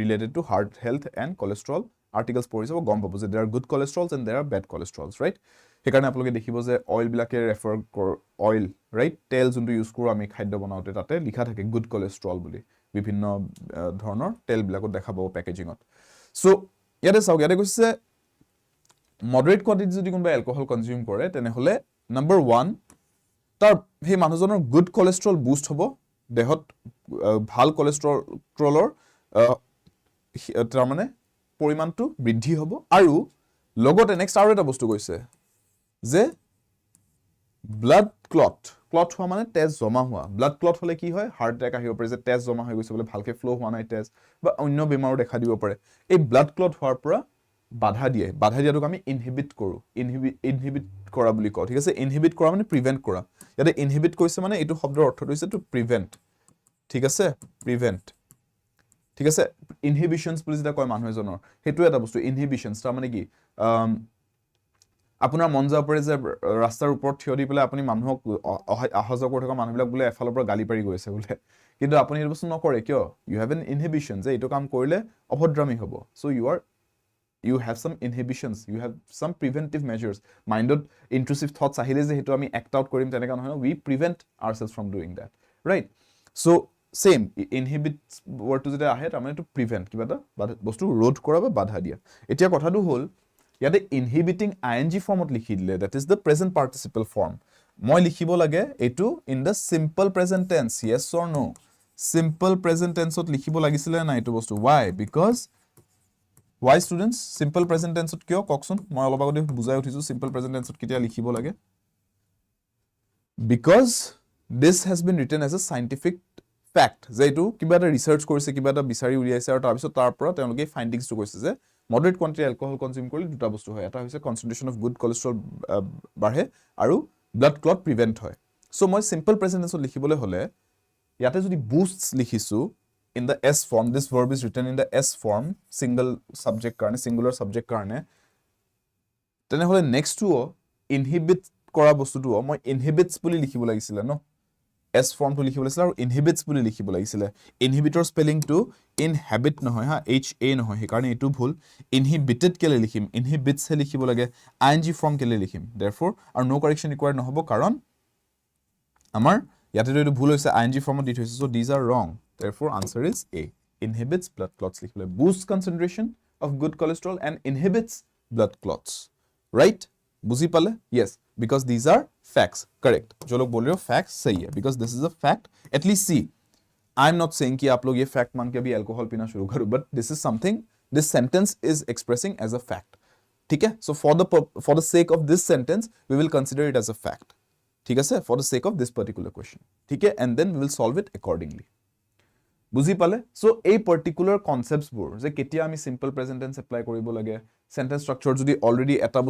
related to heart health and cholesterol articles পঢ়ি চাব গম পাব যে there are good cholesterols and there are bad cholesterols right সেইকাৰণে আপোনালোকে দেখিব যে অইলবিলাকে ৰেফাৰ অইল ৰাইট তেল যোনটো ইউজ কৰোঁ আমি খাদ্য বনাওঁতে তাতে লিখা থাকে গুড কোলেষ্ট্ৰল বুলি বিভিন্ন ধৰণৰ তেলবিলাকত দেখা পাব পেকেজিঙত চ' ইয়াতে চাওক ইয়াতে কৈছে মডাৰেট কোৱান্টিটি যদি কোনোবাই এলকহল কনজিউম কৰে তেনেহ'লে নম্বৰ 1 তাৰ সেই মানুহজনৰ গুড কোলেষ্ট্ৰল বুষ্ট হ'ব দেহত ভাল কোলেষ্ট্ৰলৰ তাৰমানে পৰিমাণটো বৃদ্ধি হ'ব আৰু লগতে নেক্সট আৰু এটা বস্তু কৈছে যে ব্লাড ক্লট হোৱা মানে তেজ জমা হোৱা ব্লাড ক্লট হ'লে কি হয় হাৰ্ট এটেক আহিব পাৰে যে তেজ জমা হৈ গৈছে বোলে ভালকে ফ্ল' হোৱা নাই তেজ বা অন্য বেমাৰো দেখা দিব পাৰে এই ব্লাড ক্লট হোৱাৰ পৰা বাধা দিয়াটোক আমি ইনহিবিট কৰোঁ ইনহিবিট কৰা বুলি কওঁ ঠিক আছে ইনহিবিট কৰা মানে প্ৰিভেণ্ট কৰা ইয়াতে ইনহিবিট কৈছে মানে এইটো শব্দৰ অৰ্থটো হৈছে টু প্ৰিভেণ্ট ঠিক আছে প্ৰিভেণ্ট ঠিক আছে ইনহিবিশ্যনছ বুলি যেটা কয় মানুহ এজনৰ সেইটো এটা বস্তু ইনহিবিশ্যনছ তাৰমানে কি আপোনাৰ মন যাব পাৰে যে ৰাস্তাৰ ওপৰত থিয় দি পেলাই আপুনি মানুহক অহা যোৱা কৰি থকা মানুহবিলাক বোলে এফালৰ পৰা গালি পাৰি গৈ আছে বোলে কিন্তু আপুনি এইটো বস্তু নকৰে কিয় ইউ হেভ এন ইনহিবিশ্যন যে এইটো কাম কৰিলে অভদ্ৰামী হ'ব চ' you have some inhibitions you have some preventive measures mindot intrusive thoughts ahile je hetu ami act out korim teneka nohoy we prevent ourselves from doing that right so same inhibit word to jeta ahe tamane to prevent kiba ta bostu road kora ba badha dia etia kotha du hol yate inhibiting ing form ot likhi dile that is the present participle form moi likhibo lage etu in the simple present tense yes or no simple present tense ot likhibo lagisile na etu bostu why because why students simple present tense ot kyo kokson moi oloba gode bujai uthisu simple present tense ot ketia likhibo lage because this has been written as a scientific fact je etu kiba ta research korise kiba ta bisari uriaise aru tar bisot tar pora tenuke findings to koise je moderate quantity alcohol consume korle duta bostu hoy eta hoise concentration of good cholesterol barhe aru blood clot prevent hoy so moi simple present tense ot likhibole hole yate jodi boosts likhisu in the s form this verb is written in the s form single subject karne singular subject karne tene hole next to inhibit kora bostu to moi inhibits buli likhibo lagisile no s form to likhibo lagisile aru inhibits buli likhibo lagisile inhibitor spelling to inhabit nohoy ha h a nohoy he karne etu bhul inhibited kele likhim inhibits he likhibo lage ing form kele likhim therefore or no correction required nohobo karon amar yate etu bhul hoise ing form dit hoise so these are wrong therefore answer is a inhibits blood clots likhile boosts concentration of good cholesterol and inhibits blood clots right buzi pale yes because these are facts correct jo log bol rahe ho facts sahi hai because this is a fact at least see I am not saying ki aap log ye fact मान के अभी alcohol पीना शुरू करो but this is something this sentence is expressing as a fact ठीक है so for the sake of this sentence we will consider it as a fact ठीक है for the sake of this particular question ठीक है and then we will solve it accordingly বুজি পালে so এই particular concepts বোৰ যে কেতিয়া আমি সিম্পল প্ৰেজেন্ট টেন্স এপ্লাই কৰিব লাগে সেন্টেন্স স্ট্ৰাকচাৰ যদি অলৰেডি এটা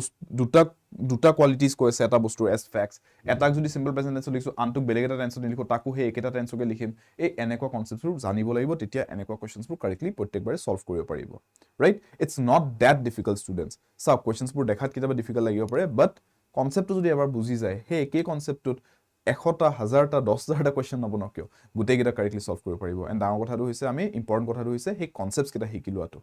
দুটা কোয়ালিটিজ কৈছে এটা বস্তুৰ এস ফ্যাক্টস এটাক যদি সিম্পল প্রেজেন্ট টেন্স লিখছো আনটুক বেলেগ এটা টেন্সত লিখো তাকো হে একেটা টেন্সকে লিখিম এই এনেকুৱা কনসেপ্টস বোৰ জানিব লাগিব তেতিয়া এনেকুৱা কোৱেশ্চনস বোৰ কাৰেক্টলি প্ৰত্যেকবাৰে সলভ কৰিব পাৰিব right it's not that difficult students সব কোৱেশ্চনস বোৰ দেখাত কিবা ডিফিকাল্ট লাগিব পাৰে বাট কনসেপ্টটো যদি এবাৰ বুজি যায় হে একে কনসেপ্টটোত 100টা 1000টা 10000টা কোৱেশ্চন নবনো কিয় গুটেই গিটা কাৰেক্টলি সলভ কৰিব পাৰিব এন্ড ডাঙৰ কথাটো হৈছে আমি ইম্পৰ্টেন্ট কথাটো হৈছে হে কনসেপ্টস কিটা শিকিলোৱাটো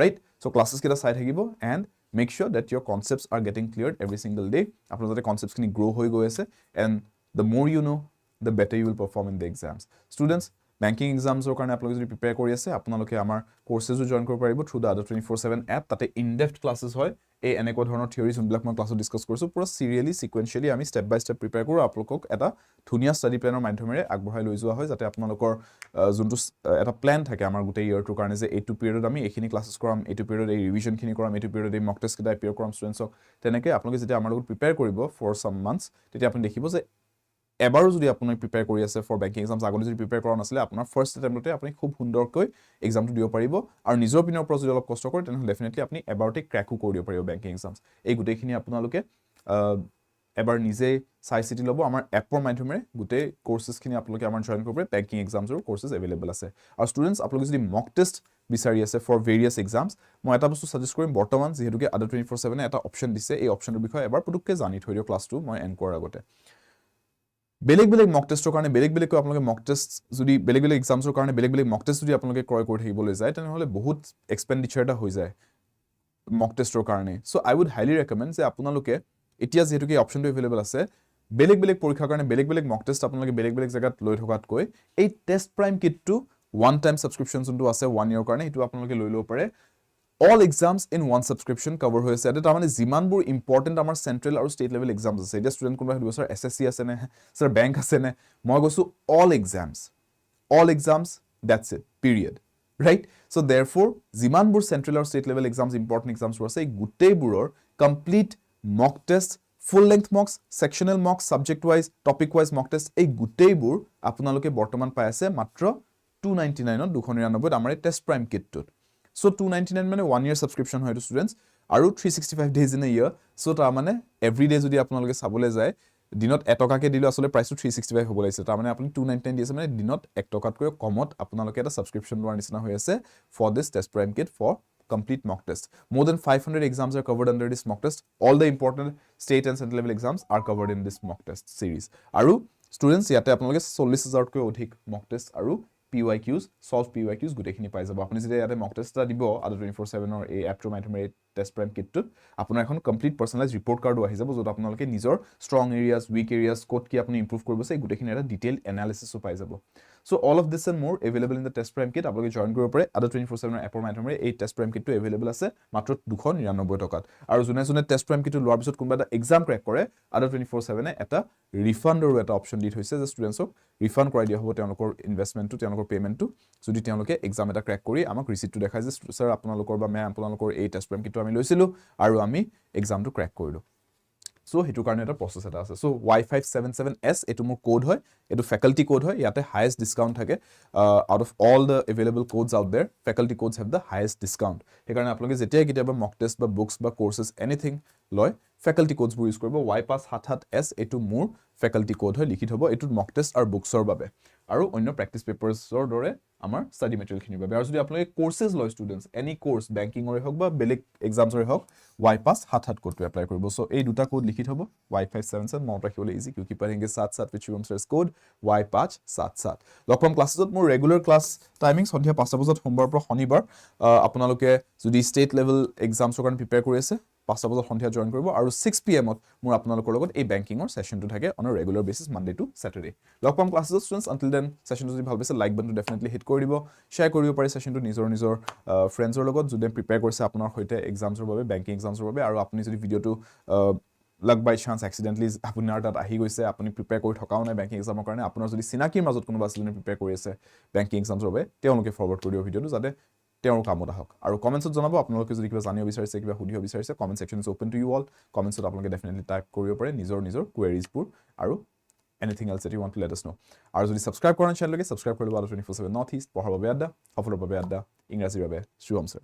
ৰাইট সো ক্লাसेस কিটা চাই থাকিব and make sure that your concepts are getting cleared every single day আপোনাৰ যাতে কনসেপ্টস খিনি গ্ৰো হৈ গৈ আছে and the more you know the better you will perform in the exams students banking exams or কাৰণে আপোনালোকে যদি prepare কৰি আছে আপোনালোকে আমাৰ কোৰ্সেসও জয়েন কৰিব পাৰিব through the other 24/7 app তাতে in depth classes হয় এই এনেকুৱা ধৰণৰ থিওৰিজ যোনবিলাক মই ক্লাছত ডিসকাস কৰিছো পুৰা সিৰিয়ালি সিকুৱেন্সিয়ালি আমি স্টেপ বাই স্টেপ প্ৰিপেয়াৰ কৰো আপোনালোকক এটা ধুনিয়া ষ্টাডি প্লেনৰ মাধ্যমেৰে আগবঢ়াই লৈ যোৱা হয় যাতে আপোনালোকৰ যোনটো এটা প্ল্যান থাকে আমাৰ গোটেই ইয়াৰটোৰ কাৰণে যে এইটো পিৰিয়ডত আমি এইখিনি ক্লাसेস কৰাম এইটো পিৰিয়ডত এই ৰিভিজন খিনি কৰাম এইটো পিৰিয়ডত এই মক টেষ্ট কিটা এপিয়াৰ কৰাম ষ্টুডেন্টছক তেনেকৈ আপোনালোকে যেতিয়া আমাৰ লগত প্ৰিপেয়াৰ কৰিব ফৰ সাম মান্থস তেতিয়া আপুনি দেখিব যে এবাৰো যদি আপুনি প্ৰিপেয়াৰ কৰি আছে ফৰ বেংকিং এক্সামছ আগলৈ যদি প্ৰিপেয়াৰ কৰা নাছিলে আপোনাৰ ফাৰ্ষ্ট এটেম্পটে আপুনি খুব সুন্দৰকৈ এক্সামটো দিব পাৰিব আৰু নিজৰ পিনৰ পৰা যদি অলপ কষ্ট কৰে তেনে ডেফিনেটলি আপুনি এবাৰতে ক্ৰ্যাকো কৰি দিব পাৰিব বেংকিং এক্সামছ এই গোটেইখিনি আপোনালোকে এবাৰ নিজে চাই চিটি ল'ব আমাৰ এপৰ মাধ্যমেৰে গোটেই কোৰ্সেসখিনি আপোনালোকে আমাৰ জয়েন কৰিব পাৰে বেংকিং এক্সামছৰ কোৰ্সেস এভেইলেবল আছে আৰু ষ্টুডেন্টছ আপোনালোকে যদি মক টেষ্ট বিচাৰি আছে ফৰ ভেৰিয়াছ এক্সামছ মই এটা বস্তু সাজেষ্ট কৰিম বৰ্তমান যেহেতুকে আদাৰ 24/7 এটা অপচন দিছে এই অপচনৰ বিষয়ে এবাৰ পুতুককে জানি থৈ দিও ক্লাছটো মই এন্ড কৰাৰ আগতে বেলেগ বেলেগ মক টেষ্টৰ কাৰণে বেলেগ বেলেগ আপোনালোকে মক টেষ্ট যদি বেলেগ বেলেগ এক্সামছৰ কাৰণে বেলেগ বেলেগ মক টেষ্ট যদি আপোনালোকে ক্ৰয় কৰি থাকিবলৈ যায় তেনেহ'লে বহুত এক্সপেণ্ডিচাৰ এটা হৈ যায় মক টেষ্টৰ কাৰণে so I would highly recommend যে আপোনালোকে এতিয়া যেহেতু কি অপচনটো এভেইলেবল আছে বেলেগ বেলেগ পৰীক্ষাৰ কাৰণে বেলেগ বেলেগ মক টেষ্ট আপোনালোকে বেলেগ বেলেগ জায়গাত লৈ থকাতকৈ এই টেষ্ট প্ৰাইম কিটটো ওৱান টাইম ছাবস্ক্ৰিপশ্যন যোনটো আছে 1 ইয়াৰ কাৰণে সেইটো আপোনালোকে লৈ ল'ব পাৰে all exams in one subscription cover হৈ আছে তাৰ মানে যিমানবোৰ ইম্পৰ্টেন্ট আমাৰ চেন্ট্ৰেল আৰু ষ্টেট লেভেল এক্সামছ আছে এতিয়া ষ্টুডেণ্ট কোনোবা সুধিব স্যাৰ এছএছসি আছে নে স্যাৰ বেংক আছে নে মই কৈছো all exams that's it period right so therefore যিমানবোৰ চেন্ট্ৰেল আৰু ষ্টেট লেভেল এক্সামছ ইম্পৰ্টেন্ট এক্সামছবোৰ আছে এই গোটেইবোৰৰ complete mock test full length mocks sectional mocks subject wise topic wise mock test এই গোটেইবোৰ আপোনালোকে বৰ্তমান পাই আছে মাত্ৰ 299 ত 299 আমাৰ টেষ্ট প্ৰাইম কিটটোত So 299 মানে 1 year subscription হয় to students আৰু 365 days in a year so তাৰ মানে every day যদি আপোনালোকে চাবলৈ যায় দিনত 1 টকাকে দিলে আসলে প্ৰাইসটো 365 হ'ব লাগিছে তাৰ মানে আপুনি 299 দিছে মানে দিনত 1 টকাতকৈ কমত আপোনালোকে এটা সাবস্ক্ৰিপচন লোৱাৰ নিচিনা হৈ আছে for this test prime kit for complete mock test more than 500 exams are covered under this mock test all the important state and central level exams are covered in this mock test series আৰু students ইয়াতে আপোনালোকে 40000 কৈ অধিক mock test আৰু PYQs solve PYQs গুটেখিনি পাই যাব আপুনি যদি ইয়াতে মক টেষ্ট দিব আদা 24/7 অৰ এই এপটোৰ মাধ্যমেৰে টেষ্ট প্ৰাইম কিটটোত আপোনাৰ এখন কমপ্লিট পাৰ্সোনালাইজ ৰিপৰ্ট কাৰ্ডো আহি যাব যত আপোনালোকে নিজৰ ষ্ট্ৰং এৰিয়াজ উইক এৰিয়াজ কোড কি আপুনি ইমপ্ৰুভ কৰিব আছে গুটেখিনি এটা ডিটেইল এনালিসিসও পাই যাব So all of this and more available in the test prime kit আপোনালোকে জয়েন কৰিব পাৰে আদা 24/7 এপৰ মাধ্যমেৰে এই টেষ্ট প্ৰাইম কিটটো available আছে মাত্ৰ 299 টকাত আৰু যোনে টেষ্ট প্ৰাইম কিটটো লোৱাৰ পিছত কোনবা এটা এক্সাম ক্ৰ্যাক কৰে আদা 24/7 এটা ৰিফাণ্ডৰ এটা অপচন দি থৈছে যে ষ্টুডেন্টছক ৰিফাণ্ড কৰাই দিয়া হ'ব তেওঁলোকৰ ইনভেষ্টমেন্টটো তেওঁলোকৰ পেমেন্টটো যদি তেওঁলোকে এক্সাম এটা ক্ৰ্যাক কৰি আমাক ৰিসিপ্টটো দেখায় যে স্যাৰ আপোনালোকৰ বা মেম আপোনালোকৰ এই টেষ্ট প্ৰাইম কিটটো আমি লৈছিলো আৰু আমি এক্সামটো ক্ৰ্যাক কৰিলো So হেতু কাৰণে এটা প্ৰসেস এটা আছে so Y577S এটো মোৰ কোড হয় এটো ফ্যাকাল্টি কোড হয় ইয়াতে হাইয়েস্ট ডিসকাউন্ট থাকে out of all the available codes out there faculty codes have the highest discount সেইকাৰণে আপোনালোকে যেতিয়া কিতাবা মক টেষ্ট বা বুকস বা কোৰ্সেস এনিথিং লয় ফ্যাকাল্টি কোডস বোৰ ইউজ কৰিব Y577S এটো মোৰ ফ্যাকাল্টি কোড হয় লিখি থব এটো মক টেষ্ট আৰু বুকসৰ বাবে আৰু অন্য প্ৰ্যাকটিস পেপাৰছৰ দৰে আমাৰ ষ্টাডি মেটেৰিয়েল খিনিৰ বাবে আৰু যদি আপোনালোকে কোৰ্সেস লয় ষ্টুডেন্টস এনি কোৰ্স বেংকিংৰে হওক বা বেলেগ এক্সামছৰে হওক Y577 কোডটো এপ্লাই কৰিব সো এই দুটা কোড লিখি থব Y577 মনত ৰাখিবলৈ ইজি কিউ কি পঢ়েंगे साथ-साथ with Shubham Sir's code Y577 লকম ক্লাছেছত মোৰ ৰেগুলাৰ ক্লাছ টাইমিং সন্ধিয়া 5টা বজাত সোমবাৰৰ পৰা শনিবাৰ আপোনালোকে যদি ষ্টেট লেভেল এক্সামছৰ কাৰণে প্ৰিপেয়াৰ কৰি আছে 5টা বজাত সন্ধিয়া জয়েন কৰিব আৰু 6 pm ত মোৰ আপোনালোকৰ লগত এই বেংকিংৰ সেশনটো থাকে on a regular basis Monday to Saturday লকম ক্লাছেছত ষ্টুডেন্টস আনটিল দেন সেশনটো যদি ভাল পাইছে লাইক বাটনটো ডেফিনেটলি হিট কৰি দিব শেয়াৰ কৰিব পাৰে সেশনটো নিজৰ ফ্ৰেণ্ডছৰ লগত যদি প্ৰিপেয়াৰ কৰিছে আপোনাৰ হৈতে এক্সামছৰ বাবে বেংকিং এক্সামছৰ বাবে আৰু আপুনি যদি ভিডিওটো লাক বাই চান্স এক্সিডেন্টলি আপোনাৰ তাত আহি গৈছে আপুনি প্ৰিপেয়াৰ কৰি থকাও নাই বেংকিং এক্সামৰ কাৰণে আপোনাৰ যদি চিনাকিৰ মাজত কোনোবা আছিল প্ৰিপেয়াৰ কৰি আছে বেংকিং এক্সামছৰ বাবে তেওঁলোকে ফৰৱাৰ্ড কৰি দিও ভিডিওটো যাতে তেওঁৰ কামত আহক আৰু কমেন্টছত জনাব আপোনালোকে যদি কিবা জানিব বিচাৰিছে কিবা সুধিব বিচাৰিছে comment section is open to you all কমেন্টছত আপোনালোকে ডেফিনেটলি টাইপ কৰিব পাৰে নিজৰ কোৱেৰিজবোৰ আৰু anything else that you want to let us know আৰু যদি সাবস্ক্ৰাইব কৰা নাই চেনেলকে সাবস্ক্ৰাইব কৰি লব 24/7 নৰ্থ ইষ্ট পঢ়াৰ বাবে আড্ডা সফলৰ বাবে আড্ডা ইংৰাজীৰ বাবে শুভম স্যাৰ